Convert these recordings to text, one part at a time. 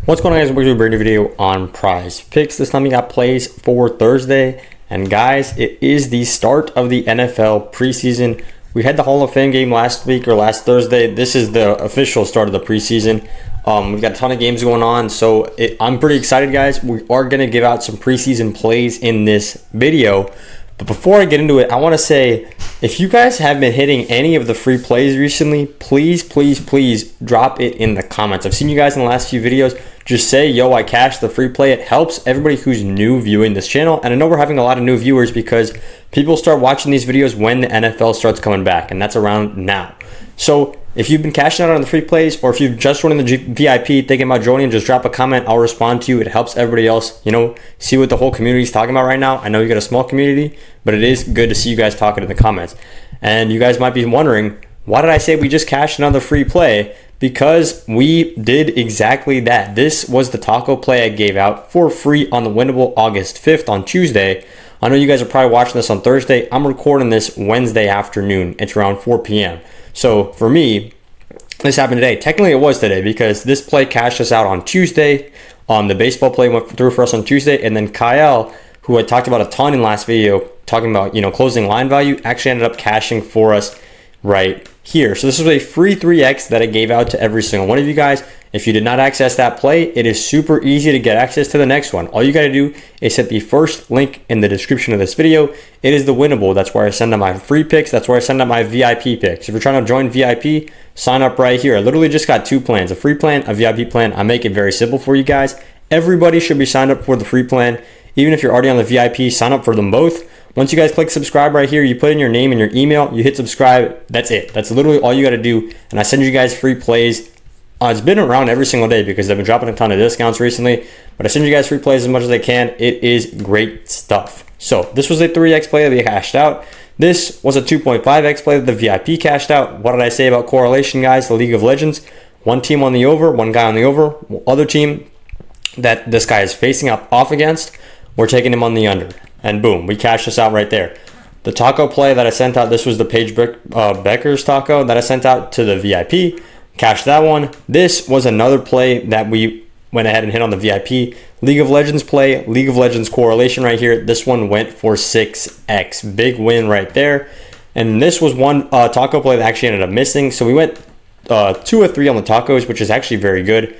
What's going on, guys? We're going to do a brand new video on prize picks. This time we got plays for Thursday. And guys, it is the start of the NFL preseason. We had the Hall of Fame game last week or last Thursday. This is the official start of the preseason. We've got a ton of games going on, so I'm pretty excited, guys. We are going to give out some preseason plays in this video. But before I get into it, I want to say, if you guys have been hitting any of the free plays recently, please drop it in the comments. I've seen you guys in the last few videos just say, yo, I cashed the free play. It helps everybody who's new viewing this channel. And I know we're having a lot of new viewers because people start watching these videos when the NFL starts coming back, and that's around now. So if you've been cashing out on the free plays, or if you've just joined the VIP thinking about joining, just drop a comment. I'll respond to you. It helps everybody else, see what the whole community is talking about right now. I know you got a small community, but it is good to see you guys talking in the comments. And you guys might be wondering, why did I say we just cashed another free play? Because we did exactly that. This was the taco play I gave out for free on the winnable August 5th on Tuesday. I know you guys are probably watching this on Thursday. I'm recording this Wednesday afternoon. It's around 4 p.m. So for me, this happened today. Technically, it was today because this play cashed us out on Tuesday. The baseball play went through for us on Tuesday. And then Kyle, who I talked about a ton in last video, talking about closing line value, actually ended up cashing for us right here. So this was a free 3x that I gave out to every single one of you guys. If you did not access that play, it is super easy to get access to the next one. All you got to do is hit the first link in the description of this video. It is the winnable. That's where I send out my free picks. That's where I send out my VIP picks. If you're trying to join VIP, sign up right here. I literally just got two plans, a free plan, a VIP plan. I make it very simple for you guys. Everybody should be signed up for the free plan. Even if you're already on the VIP, sign up for them both. Once you guys click subscribe right here, you put in your name and your email, you hit subscribe. That's it. That's literally all you got to do. And I send you guys free plays. It's been around every single day because I've been dropping a ton of discounts recently. But I send you guys free plays as much as I can. It is great stuff. So this was a 3x play that we cashed out. This was a 2.5x play that the VIP cashed out. What did I say about correlation, guys? The League of Legends. One team on the over, one guy on the over. Other team that this guy is facing up off against, we're taking him on the under. And boom, we cashed this out right there. The taco play that I sent out, this was the Paige Becker's taco that I sent out to the VIP. Cashed that one. This was another play that we went ahead and hit on the VIP. League of Legends play, League of Legends correlation right here. This one went for 6x. Big win right there. And this was one taco play that actually ended up missing. So we went 2 of 3 on the tacos, which is actually very good.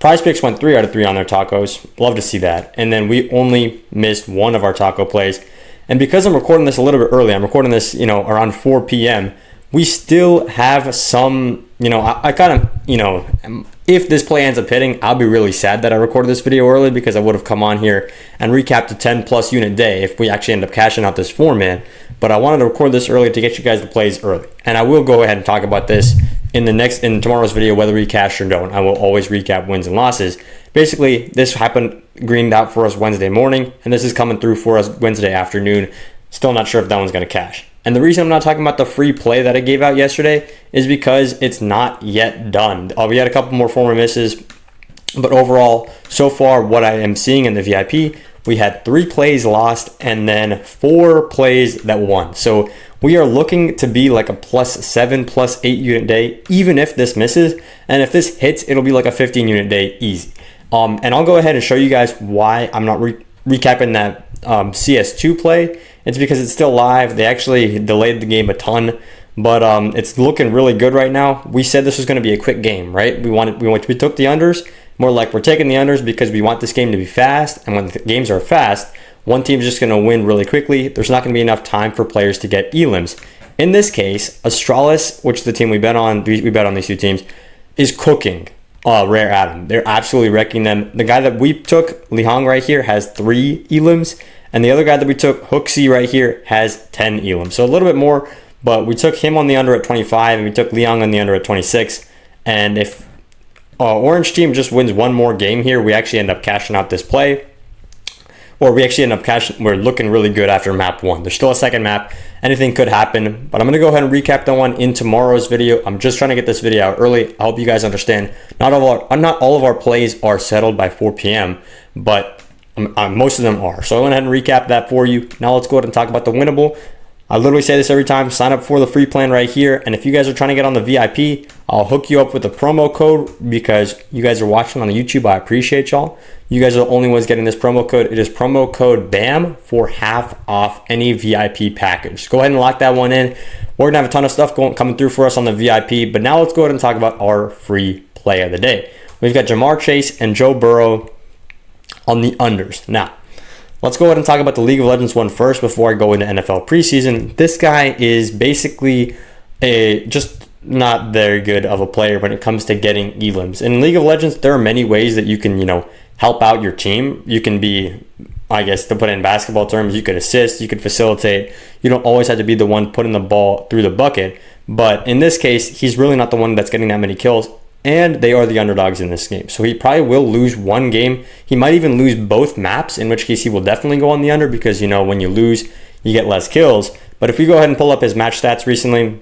PrizePicks went 3 out of 3 on their tacos. Love to see that. And then we only missed one of our taco plays. And because I'm recording this a little bit early, I'm recording this, around 4 p.m., we still have some, I kind of, if this play ends up hitting, I'll be really sad that I recorded this video early because I would have come on here and recapped a 10 plus unit day if we actually end up cashing out this 4-man. But I wanted to record this early to get you guys the plays early. And I will go ahead and talk about this in tomorrow's video, whether we cash or don't. I will always recap wins and losses. Basically, this happened greened out for us Wednesday morning, and this is coming through for us Wednesday afternoon. Still not sure if that one's going to cash. And the reason I'm not talking about the free play that I gave out yesterday is because it's not yet done. We had a couple more former misses, but overall, so far, what I am seeing in the VIP, we had 3 plays lost and then 4 plays that won. So we are looking to be like a +7, +8 unit day, even if this misses. And if this hits, it'll be like a 15 unit day easy. And I'll go ahead and show you guys why I'm not recapping that CS2 play. It's because it's still live. They actually delayed the game a ton, but it's looking really good right now. We said this was going to be a quick game, right? We took the unders. More like we're taking the unders because we want this game to be fast, and when the games are fast, one team's just going to win really quickly. There's not going to be enough time for players to get elims. In this case, Astralis, which is the team we bet on these two teams, is cooking Rare Adam. They're absolutely wrecking them. The guy that we took, Lihong right here, has 3 elims, and the other guy that we took, Hooksy right here, has 10 elims. So a little bit more, but we took him on the under at 25, and we took Liang on the under at 26. And if Orange team just wins one more game here, we actually end up cashing out this play. Or we actually end up cashing, we're looking really good after map 1. There's still a second map. Anything could happen, but I'm going to go ahead and recap that one in tomorrow's video. I'm just trying to get this video out early. I hope you guys understand. Not all of our plays are settled by 4 p.m., but most of them are. So I went ahead and recap that for you. Now let's go ahead and talk about the winnable. I literally say this every time. Sign up for the free plan right here. And if you guys are trying to get on the VIP, I'll hook you up with a promo code because you guys are watching on the YouTube. I appreciate y'all. You guys are the only ones getting this promo code. It is promo code BAM for half off any VIP package. Go ahead and lock that one in. We're going to have a ton of stuff coming through for us on the VIP. But now let's go ahead and talk about our free play of the day. We've got Jamar Chase and Joe Burrow on the unders. Now, let's go ahead and talk about the League of Legends one first before I go into NFL preseason. This guy is basically just not very good of a player when it comes to getting elims. In League of Legends, there are many ways that you can, help out your team. You can be, I guess, to put it in basketball terms, you could assist, you could facilitate. You don't always have to be the one putting the ball through the bucket. But in this case, he's really not the one that's getting that many kills. And they are the underdogs in this game. So he probably will lose one game. He might even lose both maps, in which case he will definitely go on the under because, when you lose, you get less kills. But if we go ahead and pull up his match stats recently,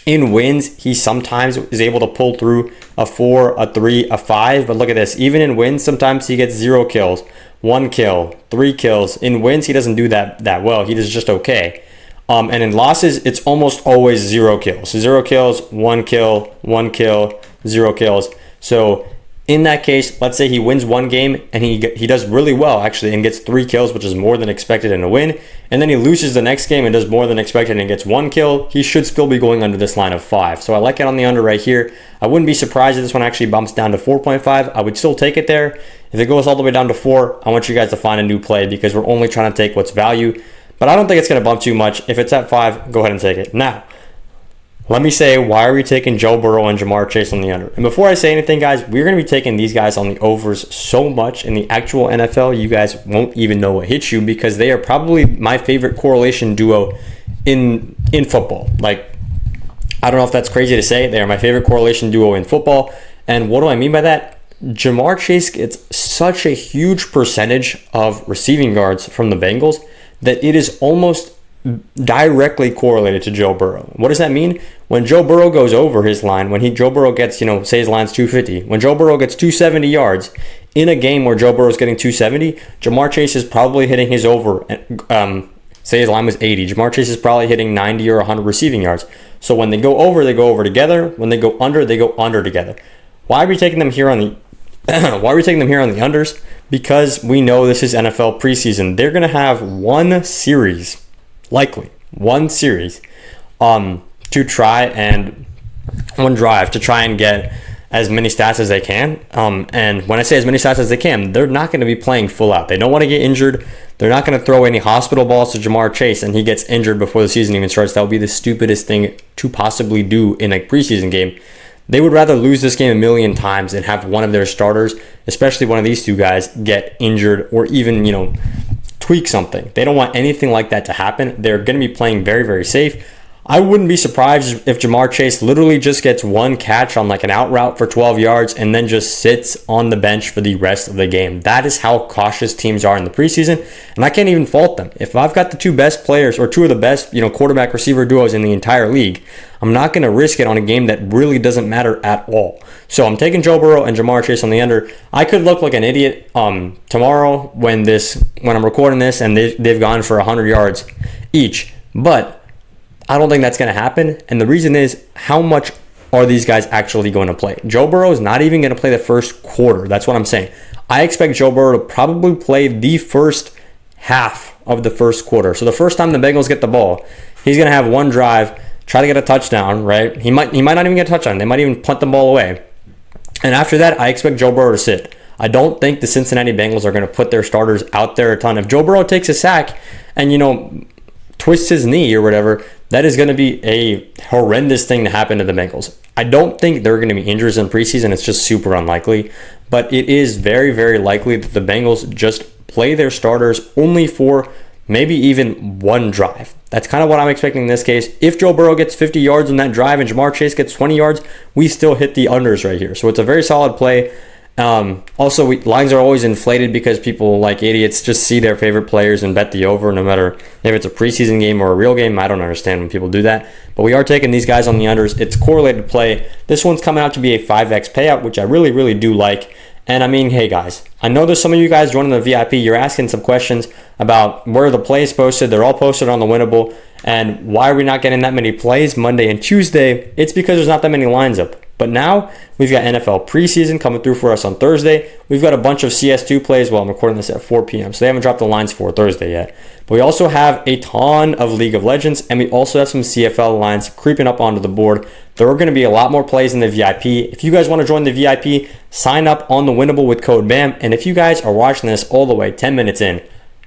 in wins, he sometimes is able to pull through a 4, a 3, a 5. But look at this. Even in wins, sometimes he gets 0 kills, 1 kill, 3 kills. In wins, he doesn't do that well. He does just okay. And in losses, it's almost always 0 kills. 0 kills, 1 kill, 1 kill, 0 kills. So in that case, let's say he wins one game and he does really well actually and gets 3 kills, which is more than expected in a win. And then he loses the next game and does more than expected and gets 1 kill. He should still be going under this line of 5. So I like it on the under right here. I wouldn't be surprised if this one actually bumps down to 4.5. I would still take it there. If it goes all the way down to 4, I want you guys to find a new play because we're only trying to take what's value. But I don't think it's going to bump too much. If it's at 5, go ahead and take it. Now, let me say, why are we taking Joe Burrow and Jamar Chase on the under? And before I say anything, guys, we're going to be taking these guys on the overs so much in the actual NFL, you guys won't even know what hits you because they are probably my favorite correlation duo in football. Like, I don't know if that's crazy to say. They are my favorite correlation duo in football. And what do I mean by that? Jamar Chase gets such a huge percentage of receiving yards from the Bengals that it is almost directly correlated to Joe Burrow. What does that mean? When Joe Burrow goes over his line, when Joe Burrow gets, say his line's 250, when Joe Burrow gets 270 yards in a game where Joe Burrow's getting 270, Jamar Chase is probably hitting his over. Say his line was 80, Jamar Chase is probably hitting 90 or 100 receiving yards. So when they go over together. When they go under together. Why are we taking them here on the unders? Because we know this is NFL preseason. They're gonna have one series to try and one drive to try and get as many stats as they can. And when I say as many stats as they can, they're not going to be playing full out. They don't want to get injured. They're not going to throw any hospital balls to Jamar Chase and he gets injured before the season even starts. That would be the stupidest thing to possibly do in a preseason game. They would rather lose this game a million times than have one of their starters, especially one of these two guys, get injured or even, tweak something. They don't want anything like that to happen. They're going to be playing very, very safe. I wouldn't be surprised if Jamar Chase literally just gets one catch on like an out route for 12 yards and then just sits on the bench for the rest of the game. That is how cautious teams are in the preseason, and I can't even fault them. If I've got the two best players or two of the best, quarterback receiver duos in the entire league, I'm not going to risk it on a game that really doesn't matter at all. So I'm taking Joe Burrow and Jamar Chase on the under. I could look like an idiot tomorrow when I'm recording this and they've gone for 100 yards each, but I don't think that's going to happen. And the reason is, how much are these guys actually going to play? Joe Burrow is not even going to play the first quarter. That's what I'm saying. I expect Joe Burrow to probably play the first half of the first quarter. So the first time the Bengals get the ball, he's going to have one drive, try to get a touchdown, right? He might not even get a touchdown. They might even punt the ball away. And after that, I expect Joe Burrow to sit. I don't think the Cincinnati Bengals are going to put their starters out there a ton. If Joe Burrow takes a sack and, twists his knee or whatever, that is going to be a horrendous thing to happen to the Bengals. I don't think there are going to be injuries in preseason. It's just super unlikely. But it is very, very likely that the Bengals just play their starters only for maybe even one drive. That's kind of what I'm expecting in this case. If Joe Burrow gets 50 yards in that drive and Jamar Chase gets 20 yards, we still hit the unders right here. So it's a very solid play. Also, lines are always inflated because people like idiots just see their favorite players and bet the over, no matter if it's a preseason game or a real game. I don't understand when people do that, but we are taking these guys on the unders. It's correlated play. This one's coming out to be a 5x payout, which I really, really do like. And I mean, hey guys, I know there's some of you guys joining the VIP. You're asking some questions about where the plays posted. They're all posted on the Winnable. And why are we not getting that many plays Monday and Tuesday? It's because there's not that many lines up. But now we've got NFL preseason coming through for us on Thursday. We've got a bunch of CS2 plays. Well, I'm recording this at 4 p.m. So they haven't dropped the lines for Thursday yet. But we also have a ton of League of Legends, and we also have some CFL lines creeping up onto the board. There are going to be a lot more plays in the VIP. If you guys want to join the VIP, sign up on the Winnable with code BAM. And if you guys are watching this all the way 10 minutes in,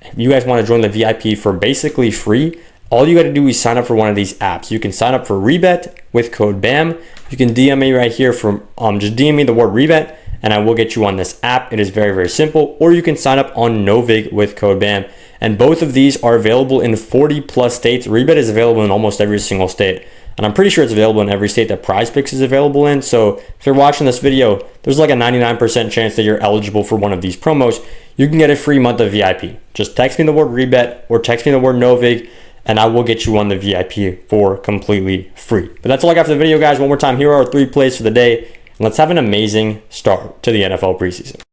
if you guys want to join the VIP for basically free, all you got to do is sign up for one of these apps. You can sign up for Rebet with code BAM. You can DM me right here from just DM me the word Rebet, and I will get you on this app. It is very, very simple. Or you can sign up on Novig with code BAM. And both of these are available in 40 plus states. Rebet is available in almost every single state. And I'm pretty sure it's available in every state that PrizePicks is available in. So if you're watching this video, there's like a 99% chance that you're eligible for one of these promos. You can get a free month of VIP. Just text me the word Rebet or text me the word Novig, and I will get you on the VIP for completely free. But that's all I got for the video, guys. One more time, here are our 3 plays for the day. And let's have an amazing start to the NFL preseason.